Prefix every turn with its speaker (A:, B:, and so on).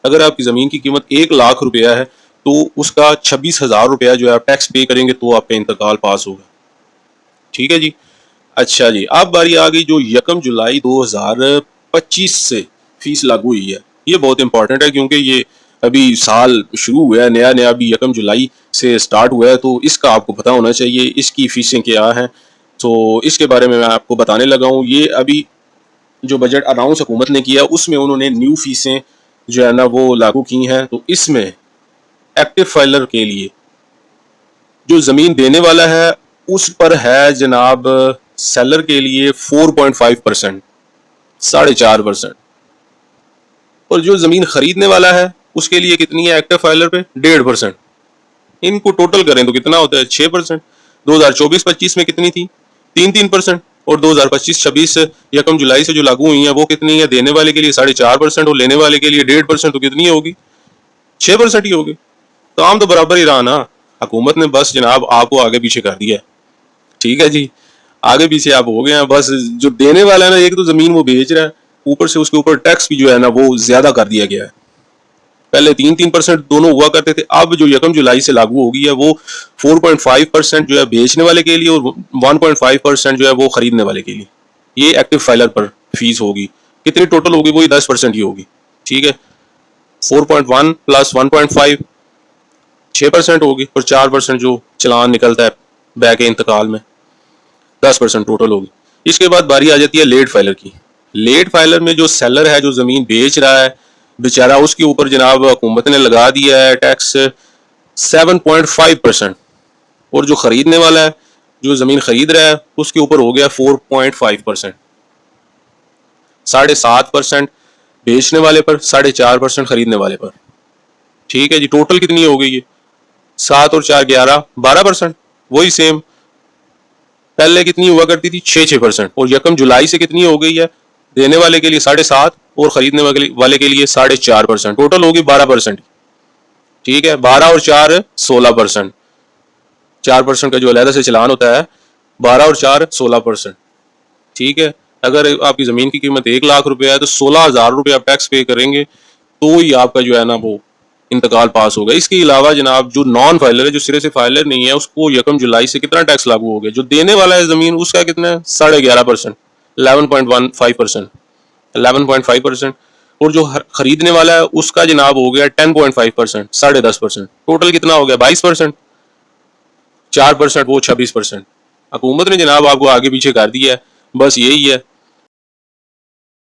A: अगर आपकी ज़मीन की कीमत 1 लाख रुपया है तो उसका 26,000 रुपया जो है आप टैक्स पे करेंगे तो आपका इंतकाल पास होगा। ठीक है जी। अच्छा जी, अब बारी आ गई जो 1 जुलाई 2025 से फीस लागू हुई है। ये बहुत इंपॉर्टेंट है क्योंकि ये अभी साल शुरू हुआ है, नया नया अभी 1 जुलाई से स्टार्ट हुआ है, तो इसका आपको पता होना चाहिए इसकी फीसें क्या हैं। तो इसके बारे में मैं आपको बताने लगा हूँ। ये अभी जो बजट अनाउंस हुकूमत ने किया उसमें उन्होंने न्यू फीसें जो है ना वो लागू की हैं। तो इसमें एक्टिव फाइलर के लिए जो ज़मीन देने वाला है उस पर है जनाब सेलर के लिए 4.5%, 4.5%, और जो ज़मीन खरीदने वाला है उसके लिए कितनी है एक्टिव फाइलर पे 1.5%। इनको टोटल करें तो कितना होता है 6%। 2024-25 में कितनी थी 3%, और 2025-26 1 जुलाई से जो लागू हुई है वो कितनी है, देने वाले के लिए 4.5% और लेने वाले के लिए 1.5%, तो कितनी होगी 6% ही होगी। काम तो बराबर ही रहा ना, हुकूमत ने बस जनाब आपको आगे पीछे कर दिया है। ठीक है जी, आगे पीछे आप हो गए हैं। बस जो देने वाला है ना, एक तो जमीन वो बेच रहा है, ऊपर से उसके ऊपर टैक्स भी जो है ना वो ज्यादा कर दिया गया है। पहले 3% दोनों हुआ करते थे, अब जो 1 जुलाई से लागू होगी है वो 4.5% जो है बेचने वाले के लिए और 1.5% जो है वो खरीदने वाले के लिए। ये एक्टिव फाइलर पर फीस होगी। कितनी टोटल होगी, वही 10% ही होगी। ठीक है, 4.1 प्लस 1.5 6% होगी, और 4% जो चलान निकलता है बैक इंतकाल में 10% टोटल होगी। इसके बाद बारी आ जाती है लेट फाइलर की। लेट फाइलर में जो सेलर है जो जमीन बेच रहा है बेचारा, उसके ऊपर जनाब हुकूमत ने लगा दिया है टैक्स 7.5%, और जो खरीदने वाला है जो जमीन खरीद रहा है उसके ऊपर हो गया 4.5%। 7.5% बेचने वाले पर, 4.5% खरीदने वाले पर। ठीक है जी, टोटल कितनी हो गई है 7 और 4 11, 12%। वही सेम पहले कितनी हुआ करती थी 6%, और 1 जुलाई से कितनी हो गई है, देने वाले के लिए 7.5 और खरीदने वाले के लिए 4.5%, टोटल होगी 12%। ठीक है, 12 और 4 16%, 4% का जो अलहदा से चलान होता है, 12 और 4 16%। ठीक है, अगर आपकी जमीन की कीमत 1 लाख रुपया है तो 16,000 रुपये आप टैक्स पे करेंगे तो ही आपका जो है ना वो इंतकाल पास होगा। इसके अलावा जनाब जो नॉन फाइलर है, जो सिरे से फाइलर नहीं है, उसको 1 जुलाई से कितना टैक्स लागू हो गया। जो देने वाला है जमीन उसका कितना है 11.5%, 11.15%, 11.5%, और जो खरीदने वाला है उसका जनाब हो गया 10.5%, 10.5%। टोटल कितना हो गया 22%, 4% वो 26%। हुकूमत ने जनाब आपको आगे पीछे कर दिया है, बस यही है।